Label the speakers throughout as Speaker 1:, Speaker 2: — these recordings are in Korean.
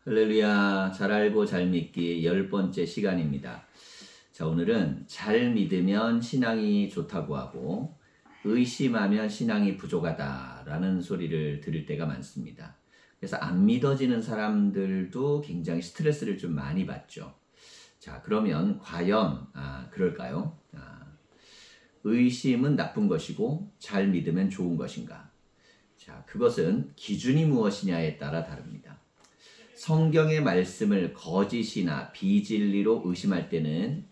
Speaker 1: 할렐루야, 잘 알고 잘 믿기 10번째 시간입니다. 자, 오늘은 잘 믿으면 신앙이 좋다고 하고 의심하면 신앙이 부족하다라는 소리를 들을 때가 많습니다. 그래서 안 믿어지는 사람들도 굉장히 스트레스를 좀 많이 받죠. 자, 그러면 과연 그럴까요? 의심은 나쁜 것이고 잘 믿으면 좋은 것인가? 자, 그것은 기준이 무엇이냐에 따라 다릅니다. 성경의 말씀을 거짓이나 비진리로 의심할 때는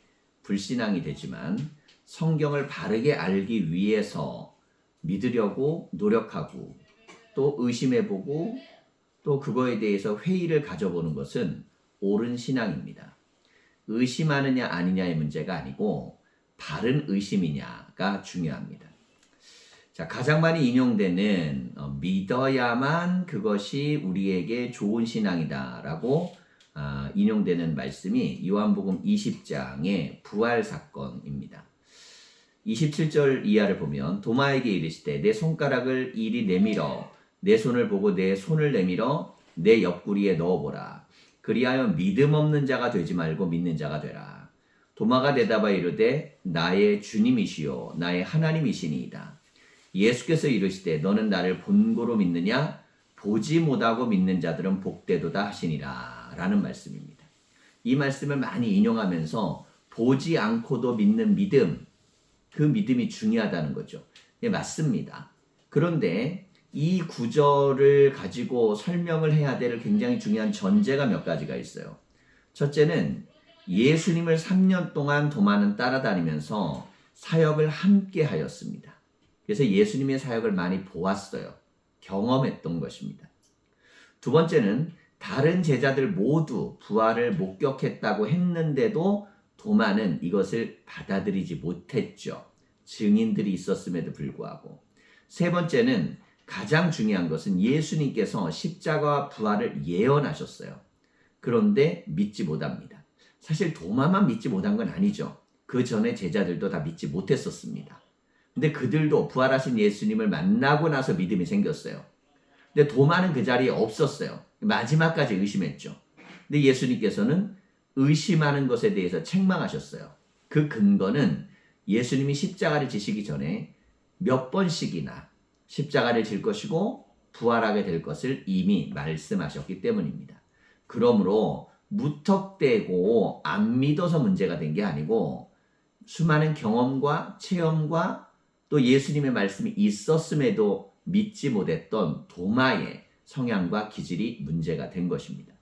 Speaker 1: 불신앙이 되지만 성경을 바르게 알기 위해서 믿으려고 노력하고 또 의심해보고 또 그거에 대해서 회의를 가져보는 것은 옳은 신앙입니다. 의심하느냐 아니냐의 문제가 아니고 바른 의심이냐가 중요합니다. 자, 가장 많이 인용되는 믿어야만 그것이 우리에게 좋은 신앙이다라고 인용되는 말씀이 요한복음 20장의 부활 사건입니다. 27절 이하를 보면 도마에게 이르시되 내 손가락을 이리 내밀어 내 손을 보고 내 손을 내밀어 내 옆구리에 넣어보라. 그리하여 믿음 없는 자가 되지 말고 믿는 자가 되라. 도마가 대답하여 이르되 나의 주님이시요 나의 하나님이시니이다. 예수께서 이르시되 너는 나를 본고로 믿느냐? 보지 못하고 믿는 자들은 복되도다 하시니라 라는 말씀입니다. 이 말씀을 많이 인용하면서 보지 않고도 믿는 믿음, 그 믿음이 중요하다는 거죠. 네, 맞습니다. 그런데 이 구절을 가지고 설명을 해야 될 굉장히 중요한 전제가 몇 가지가 있어요. 첫째는 예수님을 3년 동안 도마는 따라다니면서 사역을 함께 하였습니다. 그래서 예수님의 사역을 많이 보았어요. 경험했던 것입니다. 두 번째는 다른 제자들 모두 부활을 목격했다고 했는데도 도마는 이것을 받아들이지 못했죠. 증인들이 있었음에도 불구하고. 세 번째는 가장 중요한 것은 예수님께서 십자가와 부활을 예언하셨어요. 그런데 믿지 못합니다. 사실 도마만 믿지 못한 건 아니죠. 그 전에 제자들도 다 믿지 못했었습니다. 근데 그들도 부활하신 예수님을 만나고 나서 믿음이 생겼어요. 근데 도마는 그 자리에 없었어요. 마지막까지 의심했죠. 근데 예수님께서는 의심하는 것에 대해서 책망하셨어요. 그 근거는 예수님이 십자가를 지시기 전에 몇 번씩이나 십자가를 질 것이고 부활하게 될 것을 이미 말씀하셨기 때문입니다. 그러므로 무턱대고 안 믿어서 문제가 된 게 아니고 수많은 경험과 체험과 또 예수님의 말씀이 있었음에도 믿지 못했던 도마의 성향과 기질이 문제가 된 것입니다.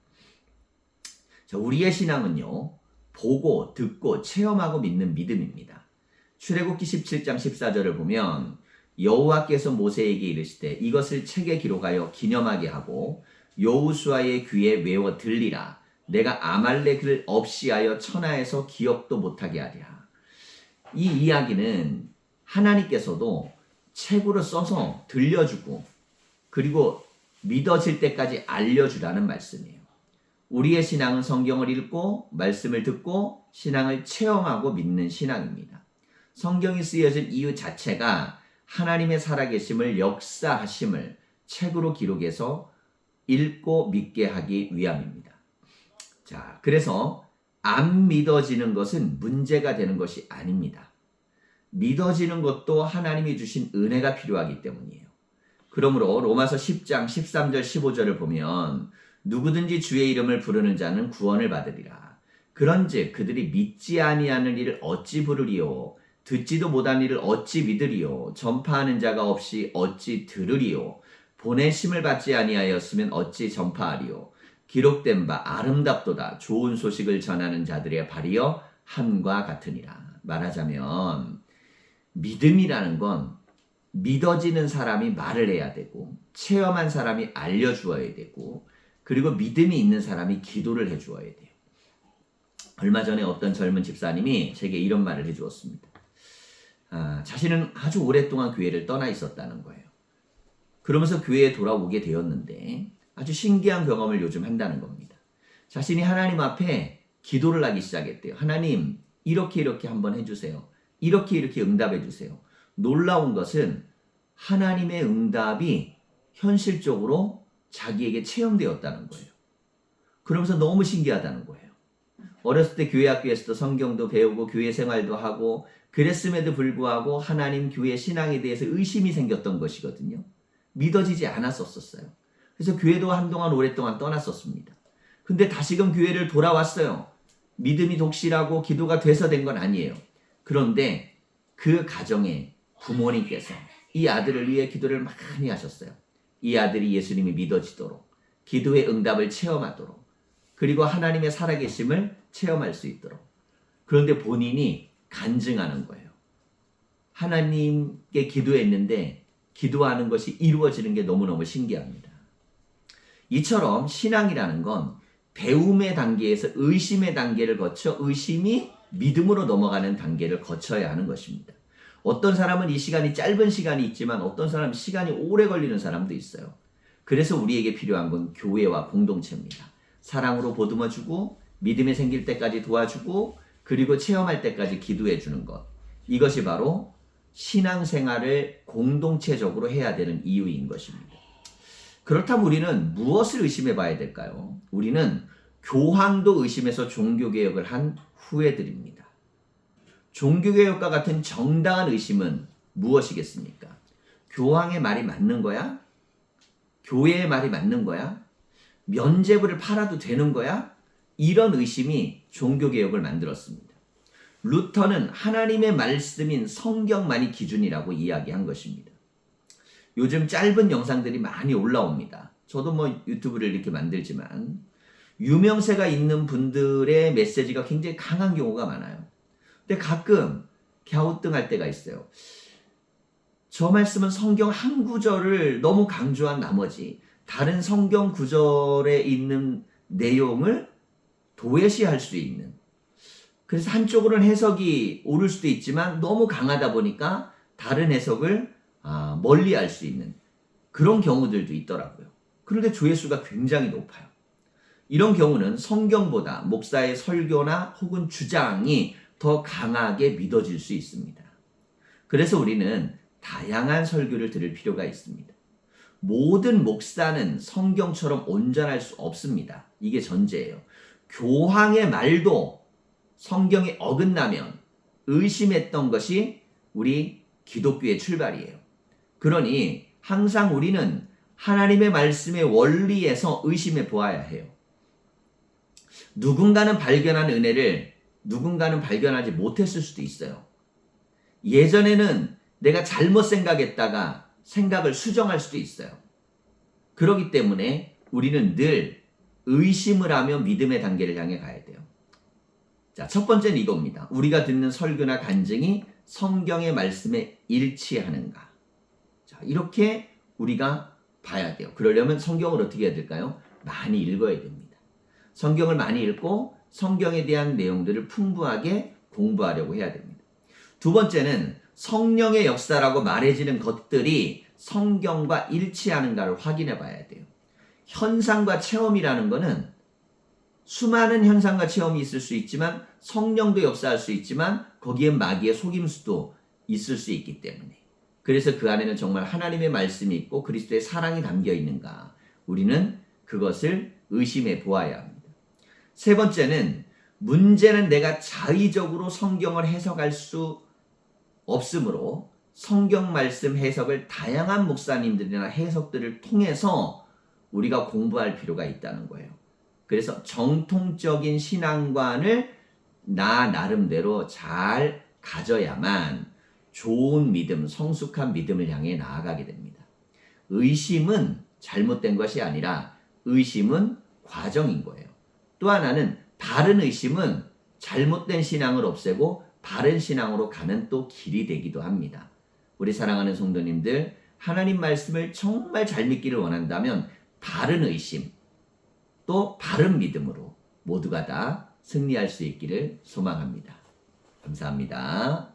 Speaker 1: 자, 우리의 신앙은요, 보고, 듣고, 체험하고 믿는 믿음입니다. 출애굽기 17장 14절을 보면 여호와께서 모세에게 이르시되 이것을 책에 기록하여 기념하게 하고 여호수아의 귀에 외워 들리라. 내가 아말렉을 없이하여 천하에서 기억도 못하게 하리라. 이 이야기는 하나님께서도 책으로 써서 들려주고 그리고 믿어질 때까지 알려주라는 말씀이에요. 우리의 신앙은 성경을 읽고 말씀을 듣고 신앙을 체험하고 믿는 신앙입니다. 성경이 쓰여진 이유 자체가 하나님의 살아계심을 역사하심을 책으로 기록해서 읽고 믿게 하기 위함입니다. 자, 그래서 안 믿어지는 것은 문제가 되는 것이 아닙니다. 믿어지는 것도 하나님이 주신 은혜가 필요하기 때문이에요. 그러므로 로마서 10장 13절 15절을 보면 누구든지 주의 이름을 부르는 자는 구원을 받으리라. 그런즉 그들이 믿지 아니하는 일을 어찌 부르리요? 듣지도 못한 일을 어찌 믿으리요? 전파하는 자가 없이 어찌 들으리요? 보내심을 받지 아니하였으면 어찌 전파하리요? 기록된 바 아름답도다. 좋은 소식을 전하는 자들의 발이여 함과 같으니라. 말하자면 믿음이라는 건 믿어지는 사람이 말을 해야 되고 체험한 사람이 알려주어야 되고 그리고 믿음이 있는 사람이 기도를 해주어야 돼요. 얼마 전에 어떤 젊은 집사님이 제게 이런 말을 해주었습니다. 자신은 아주 오랫동안 교회를 떠나 있었다는 거예요. 그러면서 교회에 돌아오게 되었는데 아주 신기한 경험을 요즘 한다는 겁니다. 자신이 하나님 앞에 기도를 하기 시작했대요. 하나님 이렇게 한번 해주세요. 이렇게 응답해 주세요. 놀라운 것은 하나님의 응답이 현실적으로 자기에게 체험되었다는 거예요. 그러면서 너무 신기하다는 거예요. 어렸을 때 교회 학교에서도 성경도 배우고 교회 생활도 하고 그랬음에도 불구하고 하나님 교회 신앙에 대해서 의심이 생겼던 것이거든요. 믿어지지 않았었어요. 그래서 교회도 한동안 오랫동안 떠났었습니다. 근데 다시금 교회를 돌아왔어요. 믿음이 독실하고 기도가 돼서 된 건 아니에요. 그런데 그 가정에 부모님께서 이 아들을 위해 기도를 많이 하셨어요. 이 아들이 예수님이 믿어지도록, 기도의 응답을 체험하도록, 그리고 하나님의 살아계심을 체험할 수 있도록. 그런데 본인이 간증하는 거예요. 하나님께 기도했는데 기도하는 것이 이루어지는 게 너무너무 신기합니다. 이처럼 신앙이라는 건 배움의 단계에서 의심의 단계를 거쳐 의심이 믿음으로 넘어가는 단계를 거쳐야 하는 것입니다. 어떤 사람은 이 시간이 짧은 시간이 있지만 어떤 사람은 시간이 오래 걸리는 사람도 있어요. 그래서 우리에게 필요한 건 교회와 공동체입니다. 사랑으로 보듬어주고 믿음이 생길 때까지 도와주고 그리고 체험할 때까지 기도해 주는 것. 이것이 바로 신앙생활을 공동체적으로 해야 되는 이유인 것입니다. 그렇다면 우리는 무엇을 의심해 봐야 될까요? 우리는 교황도 의심해서 종교개혁을 한 후예들입니다. 종교개혁과 같은 정당한 의심은 무엇이겠습니까? 교황의 말이 맞는 거야? 교회의 말이 맞는 거야? 면죄부를 팔아도 되는 거야? 이런 의심이 종교개혁을 만들었습니다. 루터는 하나님의 말씀인 성경만이 기준이라고 이야기한 것입니다. 요즘 짧은 영상들이 많이 올라옵니다. 저도 유튜브를 이렇게 만들지만 유명세가 있는 분들의 메시지가 굉장히 강한 경우가 많아요. 근데 가끔 갸우뚱할 때가 있어요. 저 말씀은 성경 한 구절을 너무 강조한 나머지 다른 성경 구절에 있는 내용을 도외시할 수 있는, 그래서 한쪽으로는 해석이 옳을 수도 있지만 너무 강하다 보니까 다른 해석을 멀리할 수 있는 그런 경우들도 있더라고요. 그런데 조회수가 굉장히 높아요. 이런 경우는 성경보다 목사의 설교나 혹은 주장이 더 강하게 믿어질 수 있습니다. 그래서 우리는 다양한 설교를 들을 필요가 있습니다. 모든 목사는 성경처럼 온전할 수 없습니다. 이게 전제예요. 교황의 말도 성경에 어긋나면 의심했던 것이 우리 기독교의 출발이에요. 그러니 항상 우리는 하나님의 말씀의 원리에서 의심해 보아야 해요. 누군가는 발견한 은혜를 누군가는 발견하지 못했을 수도 있어요. 예전에는 내가 잘못 생각했다가 생각을 수정할 수도 있어요. 그렇기 때문에 우리는 늘 의심을 하며 믿음의 단계를 향해 가야 돼요. 자, 첫 번째는 이겁니다. 우리가 듣는 설교나 간증이 성경의 말씀에 일치하는가. 자, 이렇게 우리가 봐야 돼요. 그러려면 성경을 어떻게 해야 될까요? 많이 읽어야 됩니다. 성경을 많이 읽고 성경에 대한 내용들을 풍부하게 공부하려고 해야 됩니다. 두 번째는 성령의 역사라고 말해지는 것들이 성경과 일치하는가를 확인해 봐야 돼요. 현상과 체험이라는 것은 수많은 현상과 체험이 있을 수 있지만 성령도 역사할 수 있지만 거기에 마귀의 속임수도 있을 수 있기 때문에, 그래서 그 안에는 정말 하나님의 말씀이 있고 그리스도의 사랑이 담겨 있는가, 우리는 그것을 의심해 보아야 합니다. 세 번째는 문제는 내가 자의적으로 성경을 해석할 수 없으므로 성경 말씀 해석을 다양한 목사님들이나 해석들을 통해서 우리가 공부할 필요가 있다는 거예요. 그래서 정통적인 신앙관을 나 나름대로 잘 가져야만 좋은 믿음, 성숙한 믿음을 향해 나아가게 됩니다. 의심은 잘못된 것이 아니라 의심은 과정인 거예요. 또 하나는 바른 의심은 잘못된 신앙을 없애고 바른 신앙으로 가는 또 길이 되기도 합니다. 우리 사랑하는 성도님들, 하나님 말씀을 정말 잘 믿기를 원한다면 바른 의심, 또 바른 믿음으로 모두가 다 승리할 수 있기를 소망합니다. 감사합니다.